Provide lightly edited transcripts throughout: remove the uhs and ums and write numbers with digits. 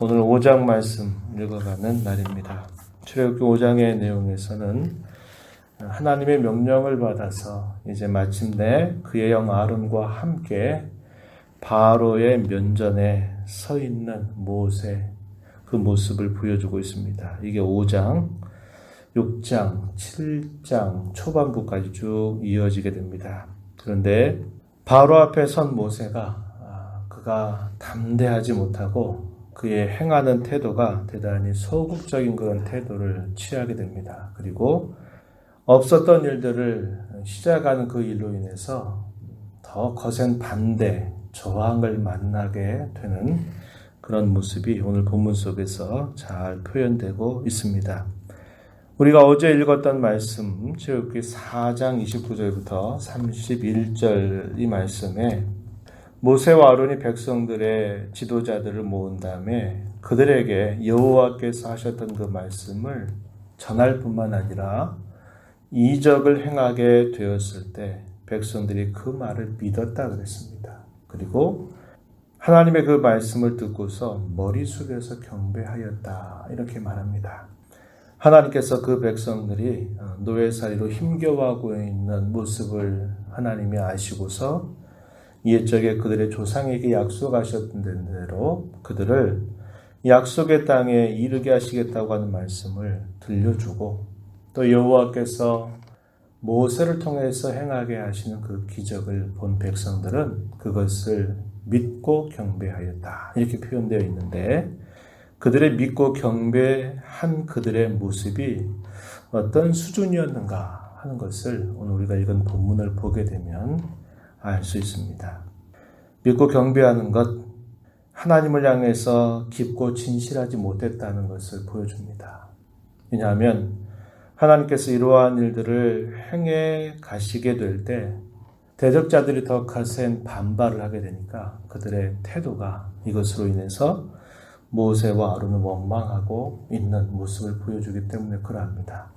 오늘 5장 말씀 읽어가는 날입니다. 출애굽기 5장의 내용에서는 하나님의 명령을 받아서 이제 마침내 그의 형 아론과 함께 바로의 면전에 서 있는 모세, 그 모습을 보여주고 있습니다. 이게 5장, 6장, 7장 초반부까지 쭉 이어지게 됩니다. 그런데 바로 앞에 선 모세가 그가 담대하지 못하고 그의 행하는 태도가 대단히 소극적인 그런 태도를 취하게 됩니다. 그리고 없었던 일들을 시작하는 그 일로 인해서 더 거센 반대, 저항을 만나게 되는 그런 모습이 오늘 본문 속에서 잘 표현되고 있습니다. 우리가 어제 읽었던 말씀, 출애굽기 4장 29절부터 31절 이 말씀에 모세와 아론이 백성들의 지도자들을 모은 다음에 그들에게 여호와께서 하셨던 그 말씀을 전할 뿐만 아니라 이적을 행하게 되었을 때 백성들이 그 말을 믿었다 그랬습니다. 그리고 하나님의 그 말씀을 듣고서 머리 숙여서 경배하였다 이렇게 말합니다. 하나님께서 그 백성들이 노예살이로 힘겨워하고 있는 모습을 하나님이 아시고서 옛적에 그들의 조상에게 약속하셨던 대로 그들을 약속의 땅에 이르게 하시겠다고 하는 말씀을 들려주고 또 여호와께서 모세를 통해서 행하게 하시는 그 기적을 본 백성들은 그것을 믿고 경배하였다 이렇게 표현되어 있는데 그들의 믿고 경배한 그들의 모습이 어떤 수준이었는가 하는 것을 오늘 우리가 읽은 본문을 보게 되면 알 수 있습니다. 믿고 경배하는 것, 하나님을 향해서 깊고 진실하지 못했다는 것을 보여줍니다. 왜냐하면 하나님께서 이러한 일들을 행해 가시게 될 때 대적자들이 더 거센 반발을 하게 되니까 그들의 태도가 이것으로 인해서 모세와 아론을 원망하고 있는 모습을 보여주기 때문에 그러합니다.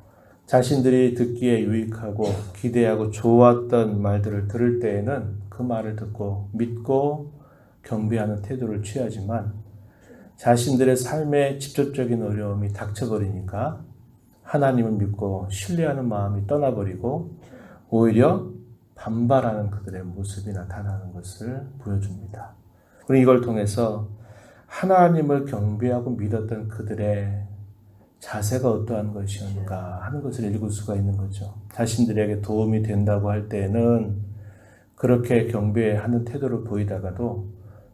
자신들이 듣기에 유익하고 기대하고 좋았던 말들을 들을 때에는 그 말을 듣고 믿고 경배하는 태도를 취하지만 자신들의 삶에 직접적인 어려움이 닥쳐버리니까 하나님을 믿고 신뢰하는 마음이 떠나버리고 오히려 반발하는 그들의 모습이 나타나는 것을 보여줍니다. 우리 이걸 통해서 하나님을 경배하고 믿었던 그들의 자세가 어떠한 것이었는가 하는 것을 읽을 수가 있는 거죠. 자신들에게 도움이 된다고 할 때는 그렇게 경배하는 태도를 보이다가도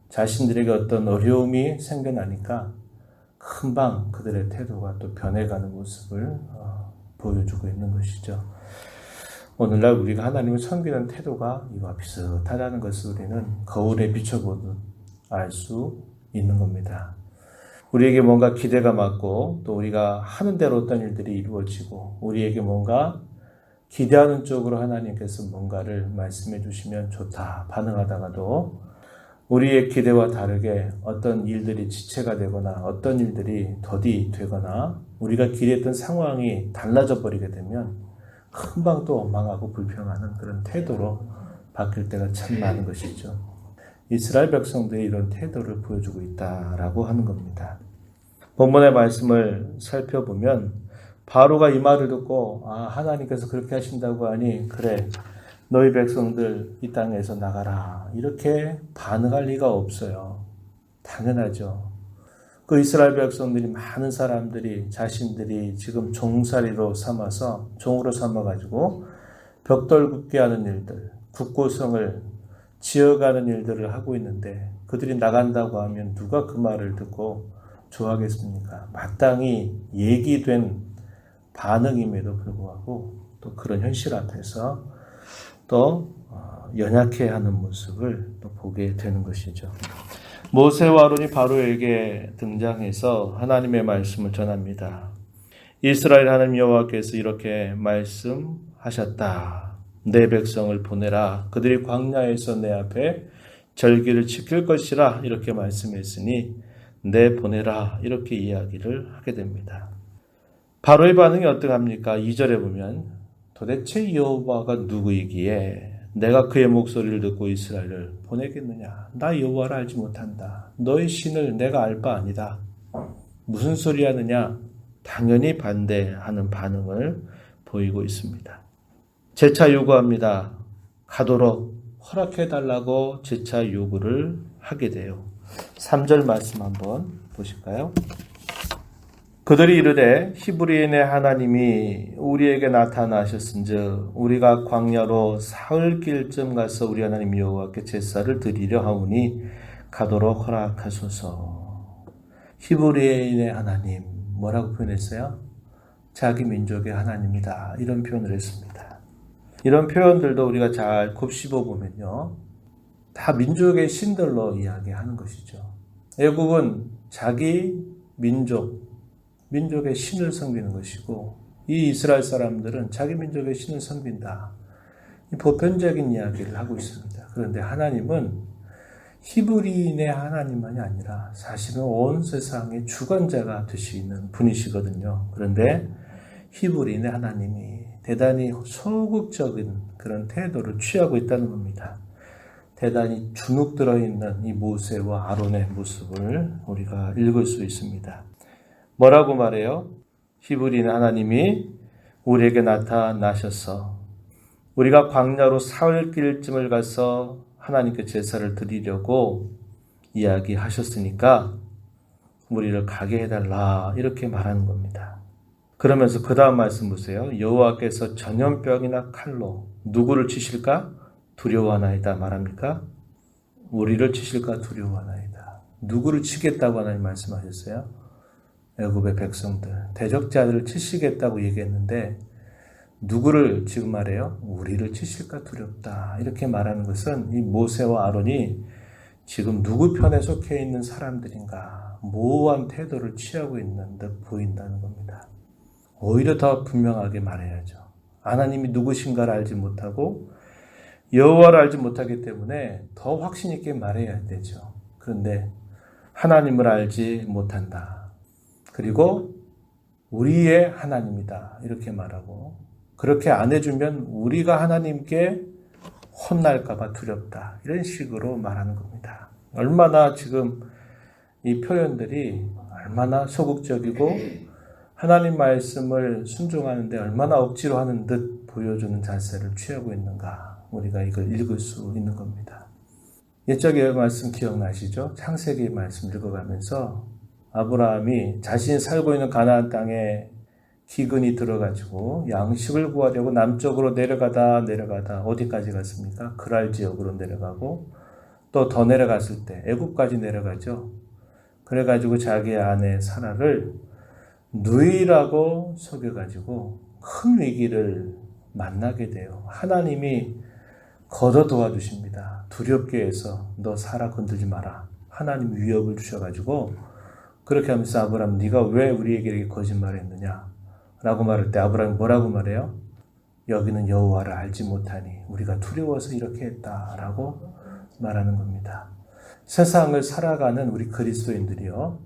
자신들에게 어떤 어려움이 생겨나니까 금방 그들의 태도가 또 변해가는 모습을 보여주고 있는 것이죠. 오늘날 우리가 하나님을 섬기는 태도가 이와 비슷하다는 것을 우리는 거울에 비춰보듯 알 수 있는 겁니다. 우리에게 뭔가 기대가 맞고 또 우리가 하는 대로 어떤 일들이 이루어지고 우리에게 뭔가 기대하는 쪽으로 하나님께서 뭔가를 말씀해 주시면 좋다 반응하다가도 우리의 기대와 다르게 어떤 일들이 지체가 되거나 어떤 일들이 더디 되거나 우리가 기대했던 상황이 달라져 버리게 되면 금방 또 망하고 불평하는 그런 태도로 바뀔 때가 참 많은 것이죠. 이스라엘 백성들이 이런 태도를 보여주고 있다라고 하는 겁니다. 본문의 말씀을 살펴보면 바로가 이 말을 듣고 하나님께서 그렇게 하신다고 하니 그래 너희 백성들 이 땅에서 나가라 이렇게 반응할 리가 없어요. 당연하죠. 그 이스라엘 백성들이 많은 사람들이 자신들이 지금 종살이로 삼아서 종으로 삼아가지고 벽돌 굽게 하는 일들 국고성을 지어가는 일들을 하고 있는데 그들이 나간다고 하면 누가 그 말을 듣고 좋아하겠습니까? 마땅히 얘기된 반응임에도 불구하고 또 그런 현실 앞에서 또 연약해하는 모습을 또 보게 되는 것이죠. 모세와 아론이 바로에게 등장해서 하나님의 말씀을 전합니다. 이스라엘 하나님 여호와께서 이렇게 말씀하셨다. 내 백성을 보내라. 그들이 광야에서 내 앞에 절기를 지킬 것이라 이렇게 말씀했으니 내 보내라 이렇게 이야기를 하게 됩니다. 바로의 반응이 어떡합니까? 2절에 보면 도대체 여호와가 누구이기에 내가 그의 목소리를 듣고 이스라엘을 보내겠느냐? 나 여호와를 알지 못한다. 너의 신을 내가 알 바 아니다. 무슨 소리 하느냐? 당연히 반대하는 반응을 보이고 있습니다. 재차 요구합니다. 가도록 허락해달라고 재차 요구를 하게 돼요. 3절 말씀 한번 보실까요? 그들이 이르되 히브리인의 하나님이 우리에게 나타나셨은즉 우리가 광야로 사흘 길쯤 가서 우리 하나님 여호와께 제사를 드리려 하오니 가도록 허락하소서. 히브리인의 하나님 뭐라고 표현했어요? 자기 민족의 하나님이다. 이런 표현을 했습니다. 이런 표현들도 우리가 잘 곱씹어 보면요. 다 민족의 신들로 이야기하는 것이죠. 애국은 자기 민족의 신을 섬기는 것이고 이 이스라엘 사람들은 자기 민족의 신을 섬긴다. 이 보편적인 이야기를 하고 있습니다. 그런데 하나님은 히브리인의 하나님만이 아니라 사실은 온 세상의 주관자가 되시는 분이시거든요. 그런데 히브리인의 하나님이 대단히 소극적인 그런 태도를 취하고 있다는 겁니다. 대단히 주눅 들어있는 이 모세와 아론의 모습을 우리가 읽을 수 있습니다. 뭐라고 말해요? 히브리인 하나님이 우리에게 나타나셔서 우리가 광야로 사흘 길쯤을 가서 하나님께 제사를 드리려고 이야기하셨으니까 우리를 가게 해달라 이렇게 말하는 겁니다. 그러면서 그 다음 말씀 보세요. 여호와께서 전염병이나 칼로 누구를 치실까? 두려워하나이다 말합니까? 우리를 치실까 두려워하나이다. 누구를 치겠다고 하나님 말씀하셨어요? 애굽의 백성들, 대적자들을 치시겠다고 얘기했는데 누구를 지금 말해요? 우리를 치실까 두렵다. 이렇게 말하는 것은 이 모세와 아론이 지금 누구 편에 속해 있는 사람들인가 모호한 태도를 취하고 있는 듯 보인다는 겁니다. 오히려 더 분명하게 말해야죠. 하나님이 누구신가를 알지 못하고 여호와를 알지 못하기 때문에 더 확신 있게 말해야 되죠. 그런데 하나님을 알지 못한다. 그리고 우리의 하나님이다. 이렇게 말하고 그렇게 안 해주면 우리가 하나님께 혼날까봐 두렵다. 이런 식으로 말하는 겁니다. 얼마나 지금 이 표현들이 얼마나 소극적이고 하나님 말씀을 순종하는데 얼마나 억지로 하는 듯 보여주는 자세를 취하고 있는가. 우리가 이걸 읽을 수 있는 겁니다. 옛적의 말씀 기억나시죠? 창세기 말씀 읽어가면서 아브라함이 자신이 살고 있는 가나안 땅에 기근이 들어가지고 양식을 구하려고 남쪽으로 내려가다 어디까지 갔습니까? 그랄 지역으로 내려가고 또 더 내려갔을 때 애굽까지 내려가죠. 그래가지고 자기 아내 사라를 누이라고 속여가지고 큰 위기를 만나게 돼요. 하나님이 걷어 도와주십니다. 두렵게 해서 너 사라 건들지 마라. 하나님 위협을 주셔가지고 그렇게 하면서 아브라함 네가 왜 우리에게 이렇게 거짓말했느냐 라고 말할 때 아브라함이 뭐라고 말해요? 여기는 여호와를 알지 못하니 우리가 두려워서 이렇게 했다라고 말하는 겁니다. 세상을 살아가는 우리 그리스도인들이요.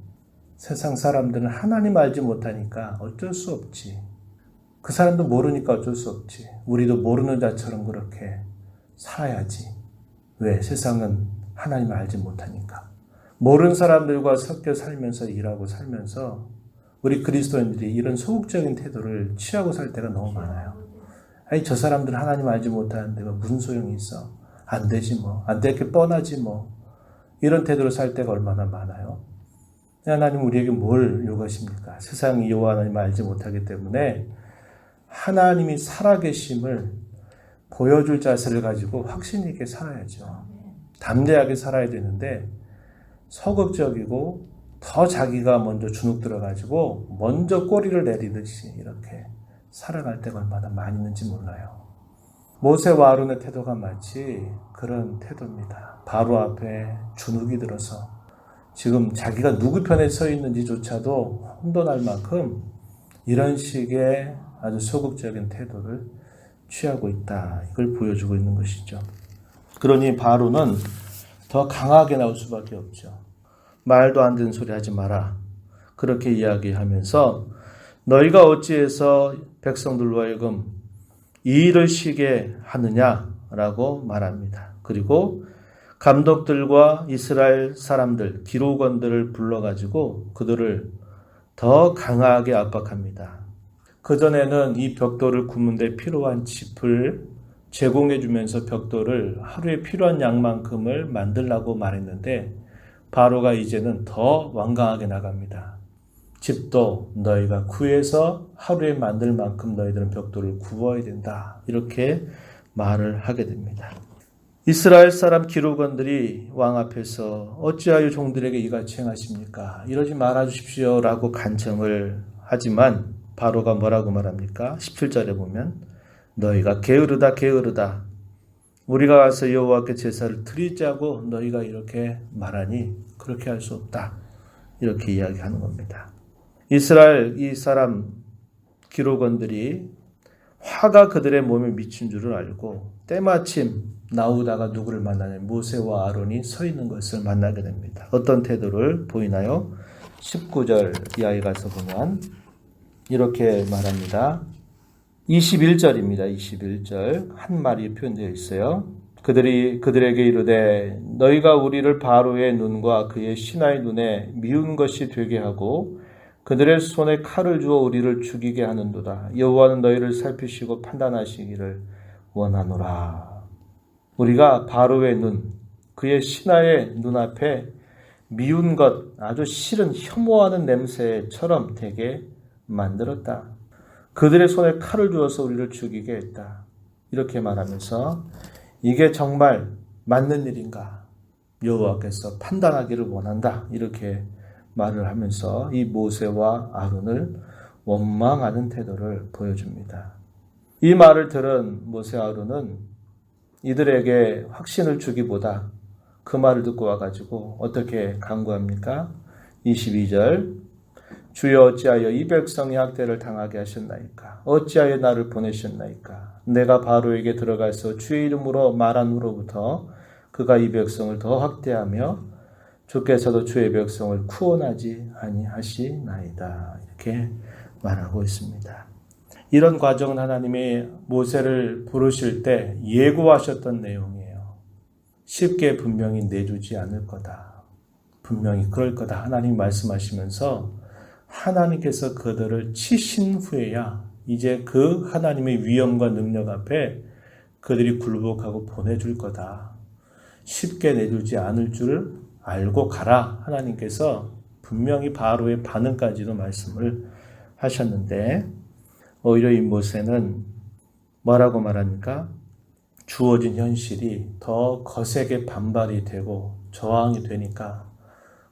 세상 사람들은 하나님 알지 못하니까 어쩔 수 없지. 그 사람도 모르니까 어쩔 수 없지. 우리도 모르는 자처럼 그렇게 살아야지. 왜? 세상은 하나님을 알지 못하니까. 모르는 사람들과 섞여 살면서 일하고 살면서 우리 그리스도인들이 이런 소극적인 태도를 취하고 살 때가 너무 많아요. 아니 저 사람들은 하나님 알지 못하는데 무슨 소용이 있어. 안 되지 뭐. 안 될 게 뻔하지 뭐. 이런 태도로 살 때가 얼마나 많아요. 하나님 우리에게 뭘 요구하십니까? 세상이 여호와 하나님을 알지 못하기 때문에 하나님이 살아계심을 보여줄 자세를 가지고 확신 있게 살아야죠. 담대하게 살아야 되는데 소극적이고 더 자기가 먼저 주눅 들어가지고 먼저 꼬리를 내리듯이 이렇게 살아갈 때가 얼마나 많이 있는지 몰라요. 모세와 아론의 태도가 마치 그런 태도입니다. 바로 앞에 주눅이 들어서 지금 자기가 누구 편에 서 있는지조차도 혼돈할 만큼 이런 식의 아주 소극적인 태도를 취하고 있다. 이걸 보여주고 있는 것이죠. 그러니 바로는 더 강하게 나올 수밖에 없죠. 말도 안 되는 소리 하지 마라. 그렇게 이야기하면서 너희가 어찌해서 백성들로 하여금 이 일을 쉬게 하느냐라고 말합니다. 그리고 감독들과 이스라엘 사람들, 기록원들을 불러가지고 그들을 더 강하게 압박합니다. 그전에는 이 벽돌을 굽는 데 필요한 짚을 제공해 주면서 벽돌을 하루에 필요한 양만큼을 만들라고 말했는데 바로가 이제는 더 완강하게 나갑니다. 집도 너희가 구해서 하루에 만들 만큼 너희들은 벽돌을 구워야 된다. 이렇게 말을 하게 됩니다. 이스라엘 사람 기록원들이 왕 앞에서 어찌하여 종들에게 이같이 행하십니까? 이러지 말아 주십시오 라고 간청을 하지만 바로가 뭐라고 말합니까? 17절에 보면 너희가 게으르다 게으르다 우리가 가서 여호와께 제사를 드리자고 너희가 이렇게 말하니 그렇게 할 수 없다. 이렇게 이야기하는 겁니다. 이스라엘 이 사람 기록원들이 화가 그들의 몸에 미친 줄을 알고 때마침 나오다가 누구를 만나냐면 모세와 아론이 서 있는 것을 만나게 됩니다. 어떤 태도를 보이나요? 19절 이하에 가서 보면 이렇게 말합니다. 21절입니다. 21절 한 말이 표현되어 있어요. 그들에게 이르되 너희가 우리를 바로의 눈과 그의 신하의 눈에 미운 것이 되게 하고 그들의 손에 칼을 주어 우리를 죽이게 하는도다. 여호와는 너희를 살피시고 판단하시기를 원하노라. 우리가 바로의 눈, 그의 신하의 눈앞에 미운 것, 아주 싫은 혐오하는 냄새처럼 되게 만들었다. 그들의 손에 칼을 주어서 우리를 죽이게 했다. 이렇게 말하면서 이게 정말 맞는 일인가? 여호와께서 판단하기를 원한다. 이렇게 말을 하면서 이 모세와 아론을 원망하는 태도를 보여줍니다. 이 말을 들은 모세 아론은 이들에게 확신을 주기보다 그 말을 듣고 와가지고 어떻게 간구합니까? 22절 주여 어찌하여 이 백성이 학대를 당하게 하셨나이까? 어찌하여 나를 보내셨나이까? 내가 바로에게 들어가서 주의 이름으로 말한 후로부터 그가 이 백성을 더 학대하며 주께서도 주의 백성을 구원하지 아니하시나이다. 이렇게 말하고 있습니다. 이런 과정은 하나님이 모세를 부르실 때 예고하셨던 내용이에요. 쉽게 분명히 내주지 않을 거다. 분명히 그럴 거다. 하나님 말씀하시면서 하나님께서 그들을 치신 후에야 이제 그 하나님의 위엄과 능력 앞에 그들이 굴복하고 보내줄 거다. 쉽게 내주지 않을 줄 알고 가라. 하나님께서 분명히 바로의 반응까지도 말씀을 하셨는데 오히려 이 모세는 뭐라고 말합니까? 주어진 현실이 더 거세게 반발이 되고 저항이 되니까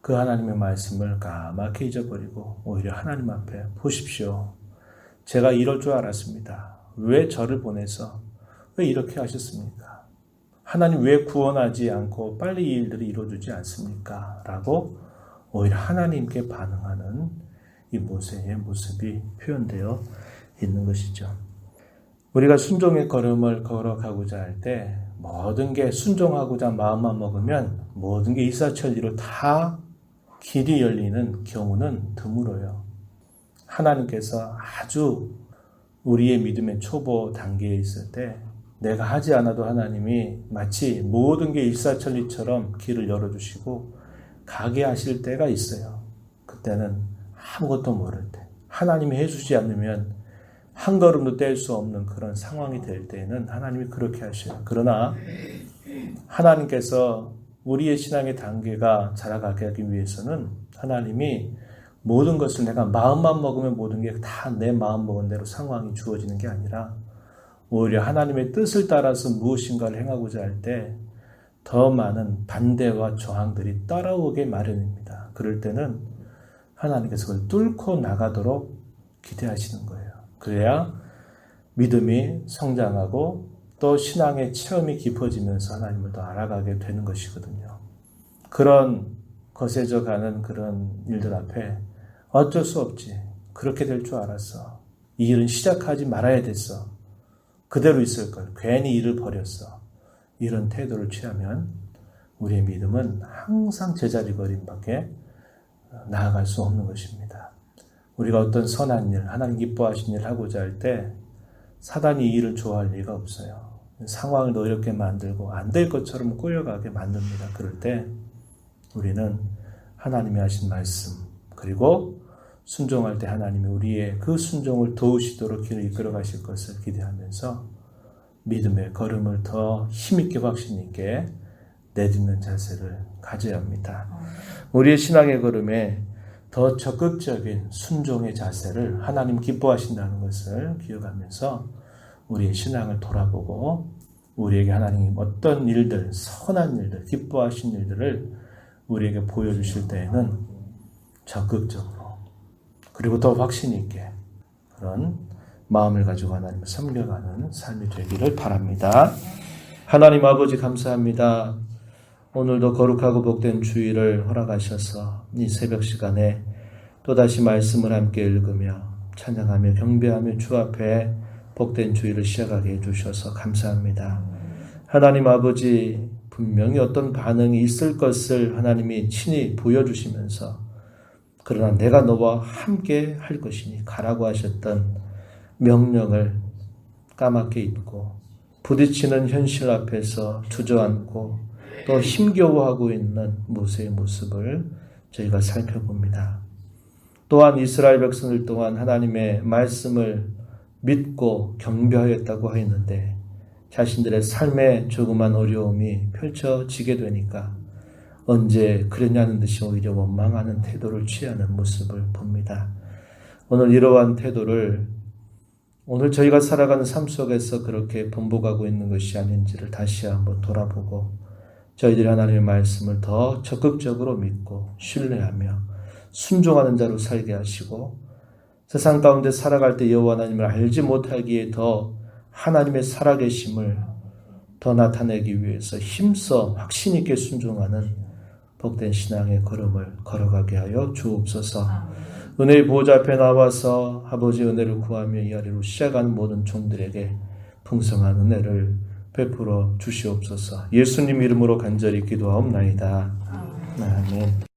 그 하나님의 말씀을 까맣게 잊어버리고 오히려 하나님 앞에 보십시오. 제가 이럴 줄 알았습니다. 왜 저를 보내서 왜 이렇게 하셨습니까? 하나님 왜 구원하지 않고 빨리 이 일들을 이루어주지 않습니까? 라고 오히려 하나님께 반응하는 이 모세의 모습이 표현되어 있는 것이죠. 우리가 순종의 걸음을 걸어가고자 할 때 모든 게 순종하고자 마음만 먹으면 모든 게 일사천리로 다 길이 열리는 경우는 드물어요. 하나님께서 아주 우리의 믿음의 초보 단계에 있을 때 내가 하지 않아도 하나님이 마치 모든 게 일사천리처럼 길을 열어주시고 가게 하실 때가 있어요. 그때는 아무것도 모를 때 하나님이 해주지 않으면 한 걸음도 뗄 수 없는 그런 상황이 될 때에는 하나님이 그렇게 하셔요. 그러나 하나님께서 우리의 신앙의 단계가 자라가게 하기 위해서는 하나님이 모든 것을 내가 마음만 먹으면 모든 게 다 내 마음 먹은 대로 상황이 주어지는 게 아니라 오히려 하나님의 뜻을 따라서 무엇인가를 행하고자 할 때 더 많은 반대와 저항들이 따라오게 마련입니다. 그럴 때는 하나님께서 그걸 뚫고 나가도록 기대하시는 거예요. 그래야 믿음이 성장하고 또 신앙의 체험이 깊어지면서 하나님을 더 알아가게 되는 것이거든요. 그런 거세져 가는 그런 일들 앞에 어쩔 수 없지. 그렇게 될 줄 알았어. 이 일은 시작하지 말아야 됐어. 그대로 있을 걸. 괜히 일을 버렸어. 이런 태도를 취하면 우리의 믿음은 항상 제자리 걸음밖에 나아갈 수 없는 것입니다. 우리가 어떤 선한 일, 하나님 기뻐하신 일을 하고자 할 때 사단이 이 일을 좋아할 리가 없어요. 상황을 더 어렵게 만들고 안 될 것처럼 꼬여가게 만듭니다. 그럴 때 우리는 하나님이 하신 말씀 그리고 순종할 때 하나님이 우리의 그 순종을 도우시도록 길을 이끌어 가실 것을 기대하면서 믿음의 걸음을 더 힘있게 확신 있게 내딛는 자세를 가져야 합니다. 우리의 신앙의 걸음에 더 적극적인 순종의 자세를 하나님 기뻐하신다는 것을 기억하면서 우리의 신앙을 돌아보고 우리에게 하나님 어떤 일들, 선한 일들, 기뻐하신 일들을 우리에게 보여주실 때에는 적극적으로 그리고 더 확신 있게 그런 마음을 가지고 하나님을 섬겨가는 삶이 되기를 바랍니다. 하나님 아버지 감사합니다. 오늘도 거룩하고 복된 주일을 허락하셔서 이 새벽 시간에 또다시 말씀을 함께 읽으며 찬양하며 경배하며 주 앞에 복된 주일을 시작하게 해주셔서 감사합니다. 하나님 아버지 분명히 어떤 반응이 있을 것을 하나님이 친히 보여주시면서 그러나 내가 너와 함께 할 것이니 가라고 하셨던 명령을 까맣게 잊고 부딪히는 현실 앞에서 주저앉고 또 힘겨워하고 있는 모세의 모습을 저희가 살펴봅니다. 또한 이스라엘 백성들 또한 하나님의 말씀을 믿고 경배하였다고 하였는데 자신들의 삶에 조그만 어려움이 펼쳐지게 되니까 언제 그랬냐는 듯이 오히려 원망하는 태도를 취하는 모습을 봅니다. 오늘 이러한 태도를 오늘 저희가 살아가는 삶 속에서 그렇게 번복하고 있는 것이 아닌지를 다시 한번 돌아보고 저희들이 하나님의 말씀을 더 적극적으로 믿고 신뢰하며 순종하는 자로 살게 하시고 세상 가운데 살아갈 때 여호와 하나님을 알지 못하기에 더 하나님의 살아계심을 더 나타내기 위해서 힘써 확신 있게 순종하는 복된 신앙의 걸음을 걸어가게 하여 주옵소서. 은혜의 보좌 앞에 나와서 아버지 은혜를 구하며 이 아래로 시작하는 모든 종들에게 풍성한 은혜를 베풀어 주시옵소서. 예수님 이름으로 간절히 기도하옵나이다. 아멘.